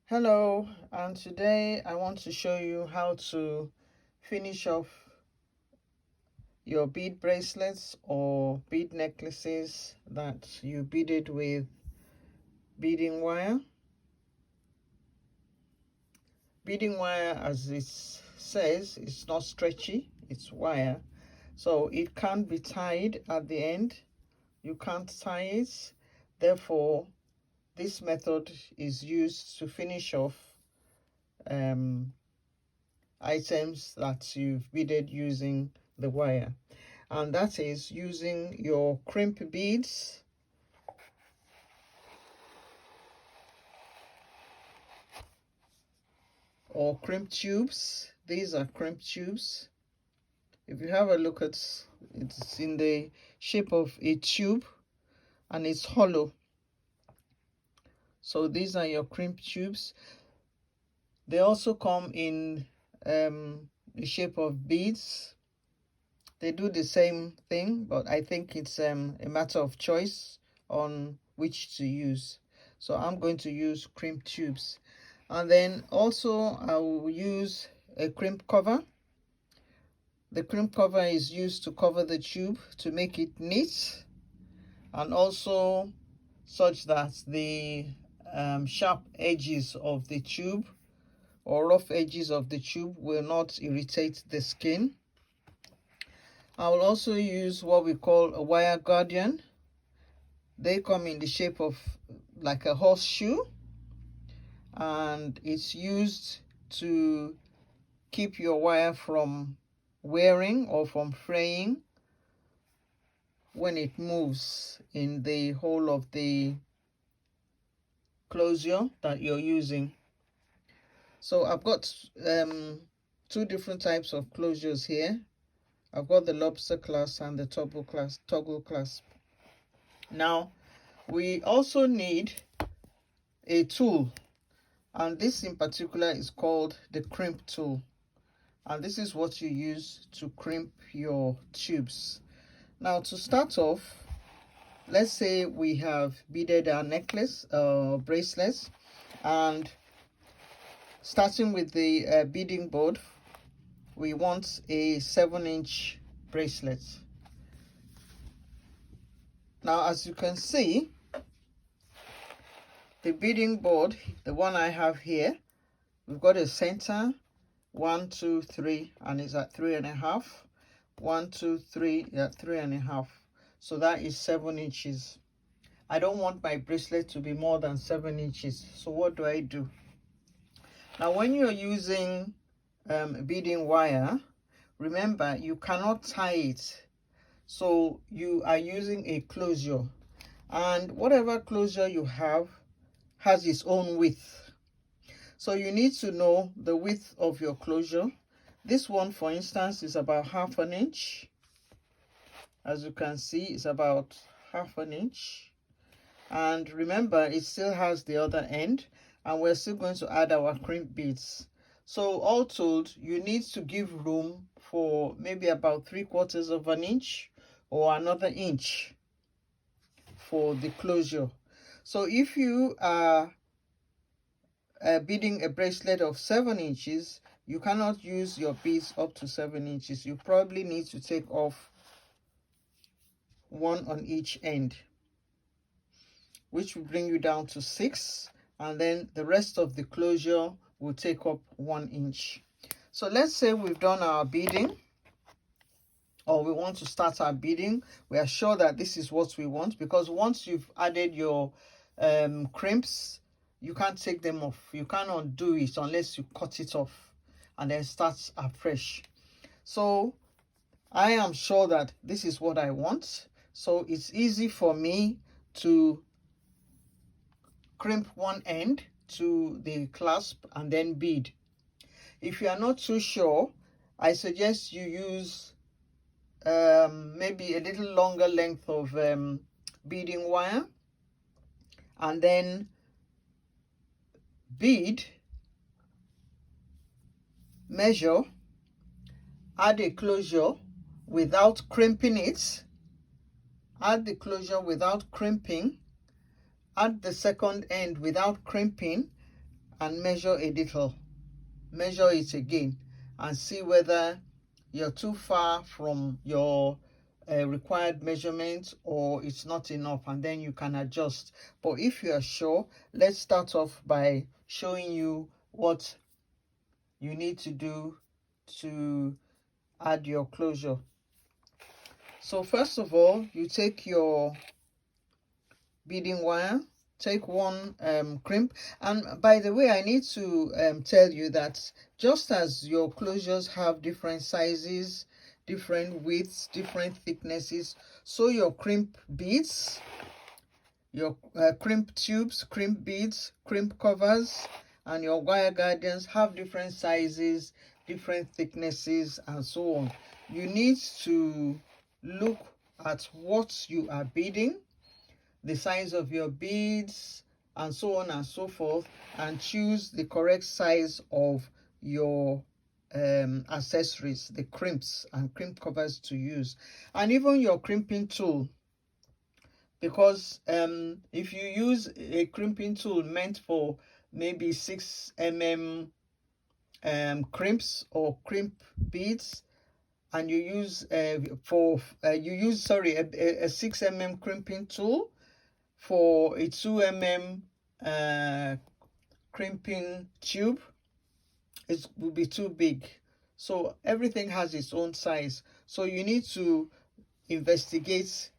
Hello, and today I want to show you how to finish off your bead bracelets or bead necklaces that you beaded with beading wire. Beading wire, as it says, it's not stretchy, it's wire, so it can't be tied at the end. You can't tie it. Therefore, this method is used to finish off items that you've beaded using the wire, and that is using your crimp beads or crimp tubes. These are crimp tubes. If you have a look at it's in the shape of a tube and it's hollow. So these are your crimp tubes. They also come in the shape of beads. They do the same thing, but I think it's a matter of choice on which to use. So I'm going to use crimp tubes, and then also I will use a crimp cover. The crimp cover is used to cover the tube to make it neat, and also such that the sharp edges of the tube or rough edges of the tube will not irritate the skin. I will also use what we call a wire guardian. They come in the shape of like a horseshoe, and it's used to keep your wire from wearing or from fraying when it moves in the hole of the closure that you're using. So I've got two different types of closures here. I've got the lobster clasp and the toggle clasp. Now we also need a tool, and this in particular is called the crimp tool, and this is what you use to crimp your tubes. Now to start off, let's say we have beaded our necklace bracelets, and starting with the beading board, we want a 7-inch bracelet. Now as you can see, the beading board, the one I have here, we've got a center 1 2 3, and it's at 3.5. 1 2 3 at 3.5. So that is 7 inches. I don't want my bracelet to be more than 7 inches. So what do I do? Now when you're using beading wire, remember you cannot tie it, so you are using a closure, and whatever closure you have has its own width. So you need to know the width of your closure. This one, for instance, is about 1/2 inch. As you can see, it's about 1/2 inch. And remember, it still has the other end, and we're still going to add our crimp beads. So all told, you need to give room for maybe about 3/4 of an inch or another inch for the closure. So if you are beading a bracelet of 7 inches, you cannot use your beads up to 7 inches. You probably need to take off one on each end, which will bring you down to 6, and then the rest of the closure will take up 1 inch. So let's say we've done our beading, or we want to start our beading. We are sure that this is what we want, because once you've added your crimps, you can't take them off. You can't undo it unless you cut it off and then start afresh. So I am sure that this is what I want, so it's easy for me to crimp one end to the clasp and then bead. If you are not too sure, I suggest you use maybe a little longer length of beading wire, and then bead, measure, add a closure without crimping it, add the closure without crimping, add the second end without crimping, and measure a little. Measure it again and see whether you're too far from your required measurement or it's not enough, and then you can adjust. But if you are sure, let's start off by showing you what you need to do to add your closure. So first of all, you take your beading wire, take one crimp. And by the way, I need to tell you that just as your closures have different sizes, different widths, different thicknesses, so your crimp beads, your crimp tubes, crimp beads, crimp covers, and your wire guardians have different sizes, different thicknesses, and so on. You need to look at what you are beading, the size of your beads, and so on and so forth, and choose the correct size of your accessories, the crimps and crimp covers to use, and even your crimping tool. Because if you use a crimping tool meant for maybe 6 mm crimps or crimp beads, and you use a 6 mm crimping tool for a 2 mm crimping tube, it will be too big. So everything has its own size, so you need to investigate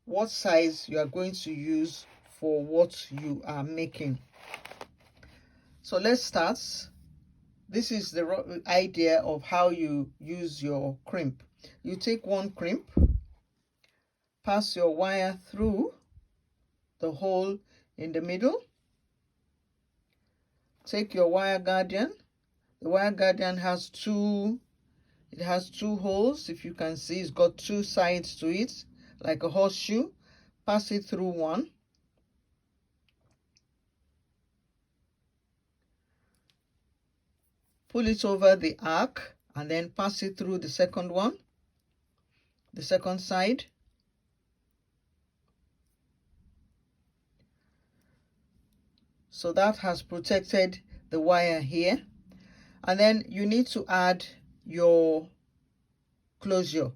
what size you are going to use for what you are making. So let's start. This is the idea of how you use your crimp. You take one crimp, pass your wire through the hole in the middle, take your wire guardian. The wire guardian has two holes. If you can see, it's got two sides to it, like a horseshoe. Pass it through one. Pull it over the arc and then pass it through the second one, the second side. So that has protected the wire here. And then you need to add your closure.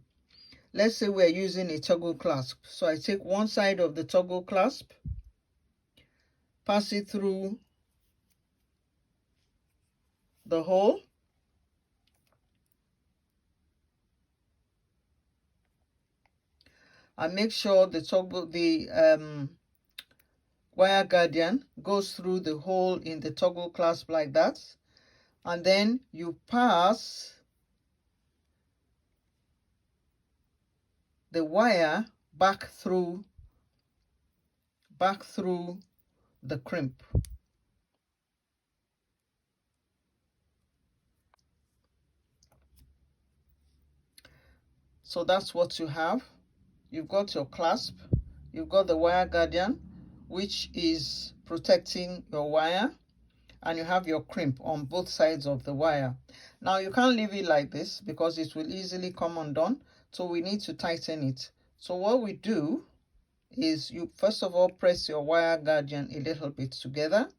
Let's say we're using a toggle clasp. So I take one side of the toggle clasp, pass it through the hole, and make sure the wire guardian goes through the hole in the toggle clasp like that, and then you pass the wire back through the crimp. So that's what you have. You've got your clasp, you've got the wire guardian, which is protecting your wire, and you have your crimp on both sides of the wire. Now you can't leave it like this because it will easily come undone, so we need to tighten it. So what we do is you first of all press your wire guardian a little bit together,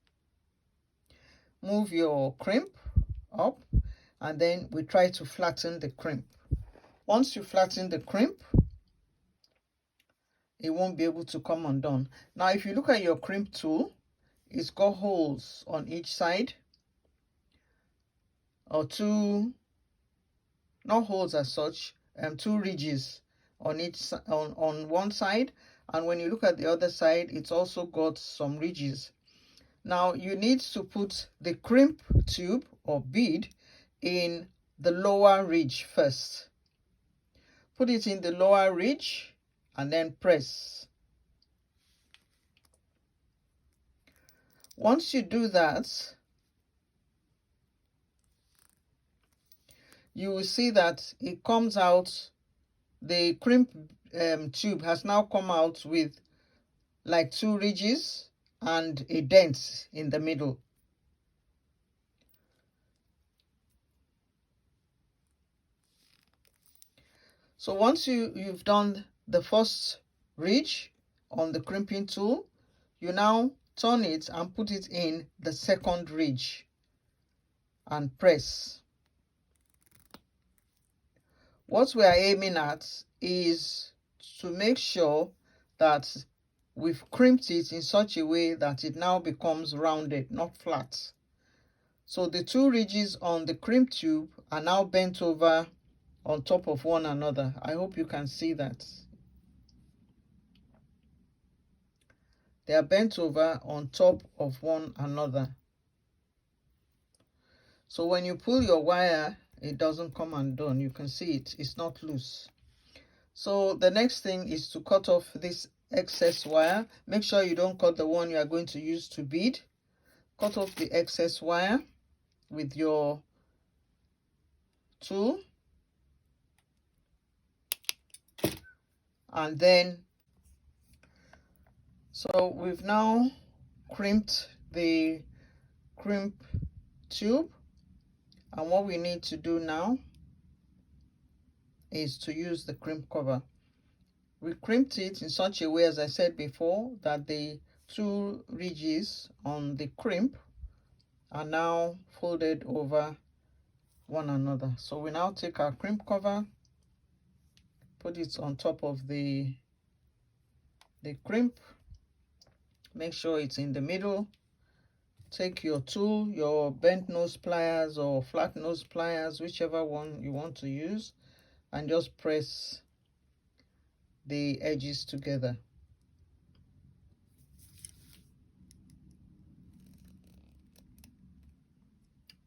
move your crimp up, and then we try to flatten the crimp. Once you flatten the crimp, it won't be able to come undone. Now if you look at your crimp tool, it's got holes on each side, or two, not holes as such, two ridges on each on one side, and when you look at the other side, it's also got some ridges. Now you need to put the crimp tube or bead in the lower ridge first. Put it in the lower ridge and then press. Once you do that, you will see that it comes out, the crimp tube has now come out with like two ridges and a dent in the middle. So once you've done the first ridge on the crimping tool, you now turn it and put it in the second ridge and press. What we are aiming at is to make sure that we've crimped it in such a way that it now becomes rounded, not flat. So the two ridges on the crimp tube are now bent over on top of one another. I hope you can see that. They are bent over on top of one another. So when you pull your wire, it doesn't come undone. You can see it's not loose. So the next thing is to cut off this excess wire. Make sure you don't cut the one you are going to use to bead. Cut off the excess wire with your tool, and then so we've now crimped the crimp tube, and what we need to do now is to use the crimp cover. We crimped it in such a way, as I said before, that the two ridges on the crimp are now folded over one another. So we now take our crimp cover, put it on top of the crimp, make sure it's in the middle. Take your tool, your bent nose pliers or flat nose pliers, whichever one you want to use, and just press the edges together.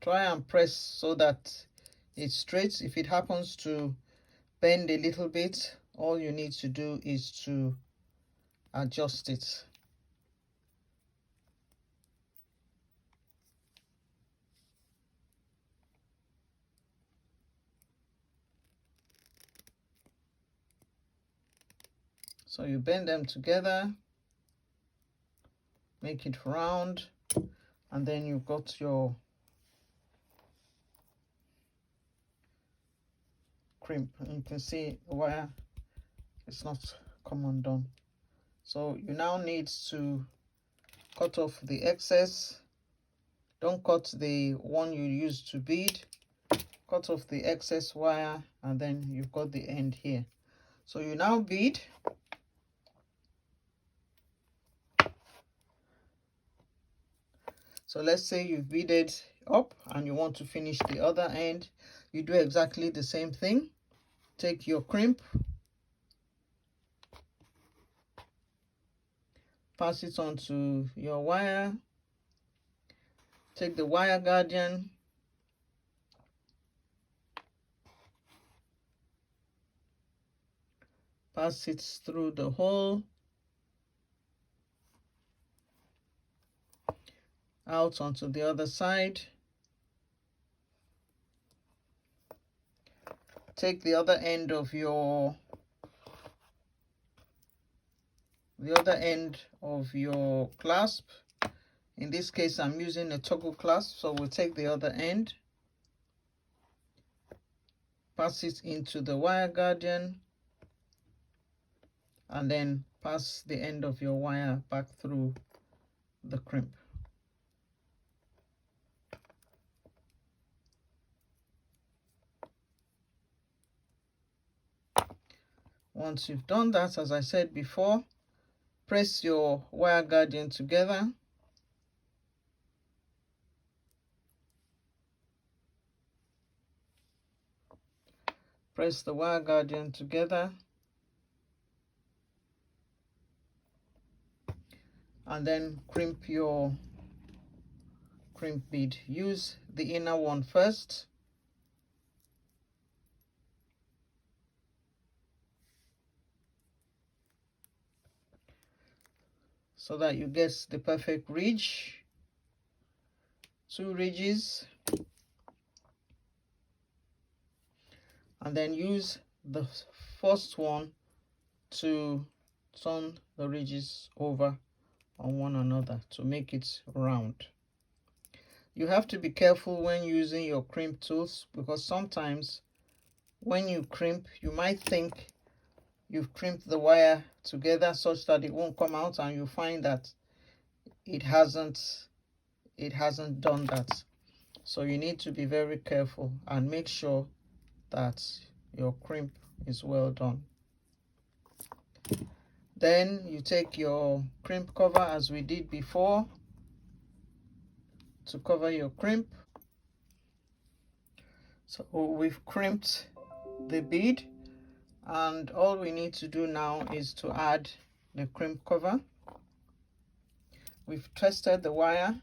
Try and press so that it's straight. If it happens to bend a little bit, all you need to do is to adjust it. So you bend them together, make it round, and then you've got your crimp. And you can see the wire is not come undone. So you now need to cut off the excess. Don't cut the one you used to bead. Cut off the excess wire, and then you've got the end here. So you now bead. So let's say you've beaded up and you want to finish the other end. You do exactly the same thing. Take your crimp, pass it onto your wire, take the wire guardian, pass it through the hole, out onto the other side. Take the other end of your clasp. In this case, I'm using a toggle clasp, so we'll take the other end, pass it into the wire guardian, and then pass the end of your wire back through the crimp. Once you've done that, as I said before, press your wire guardian together. Press the wire guardian together. And then crimp your crimp bead. Use the inner one first. So that you get the perfect ridge. 2 ridges. And then use the first one to turn the ridges over on one another to make it round. You have to be careful when using your crimp tools, because sometimes when you crimp, you might think you've crimped the wire together such that it won't come out, and you find that it hasn't done that. So you need to be very careful and make sure that your crimp is well done. Then you take your crimp cover as we did before to cover your crimp. So we've crimped the bead, and all we need to do now is to add the crimp cover. We've tested the wire.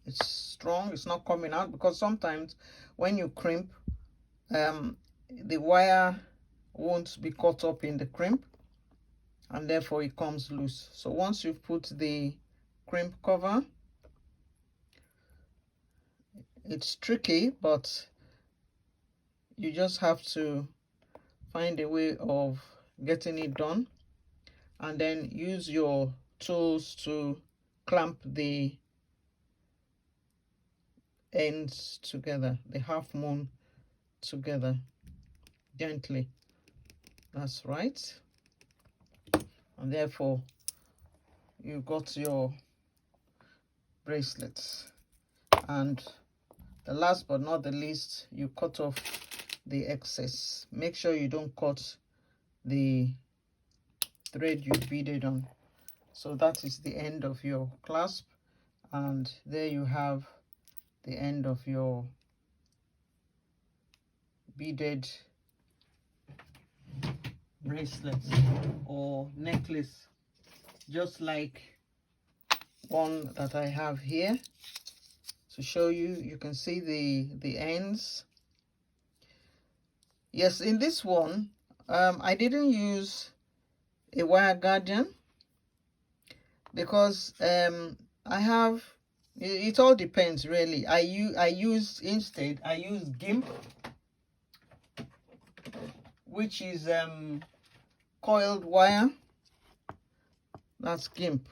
It's strong, it's not coming out, because sometimes when you crimp, the wire won't be caught up in the crimp, and therefore it comes loose. So once you've put the crimp cover, it's tricky, but you just have to find a way of getting it done, and then use your tools to clamp the ends together, the half moon together gently. That's right. And therefore you got your bracelets. And the last but not the least, you cut off the excess. Make sure you don't cut the thread you beaded on. So that is the end of your clasp, and there you have the end of your beaded bracelet or necklace, just like one that I have here to show you. You can see the ends. Yes, in this one I didn't use a wire guardian because I have, it all depends really. I use GIMP, which is coiled wire. That's GIMP.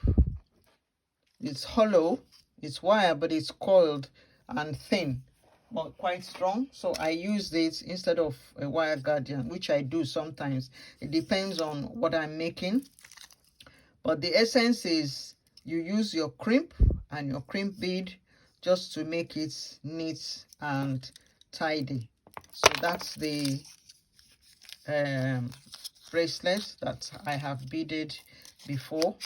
It's hollow, it's wire, but it's coiled and thin but quite strong. So I use this instead of a wire guardian, which I do sometimes. It depends on what I'm making, but the essence is you use your crimp and your crimp bead just to make it neat and tidy. So that's the bracelet that I have beaded before,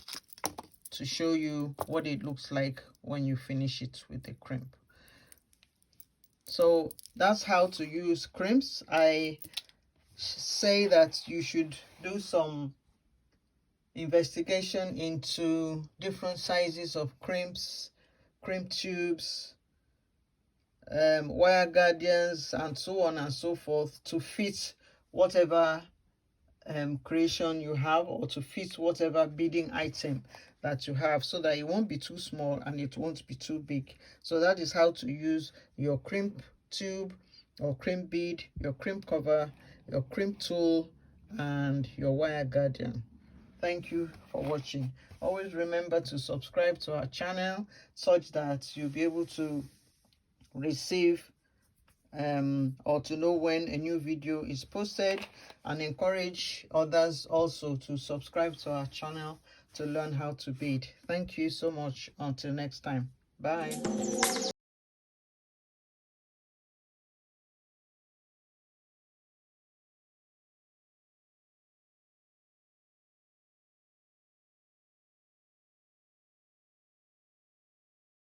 to show you what it looks like when you finish it with the crimp. So that's how to use crimps. I say that you should do some investigation into different sizes of crimps, crimp tubes, wire guardians, and so on and so forth, to fit whatever creation you have, or to fit whatever beading item that you have, so that it won't be too small and it won't be too big. So that is how to use your crimp tube or crimp bead, your crimp cover, your crimp tool, and your wire guardian. Thank you for watching. Always remember to subscribe to our channel such that you'll be able to receive or to know when a new video is posted, and encourage others also to subscribe to our channel to learn how to bead. Thank you so much. Until next time. Bye.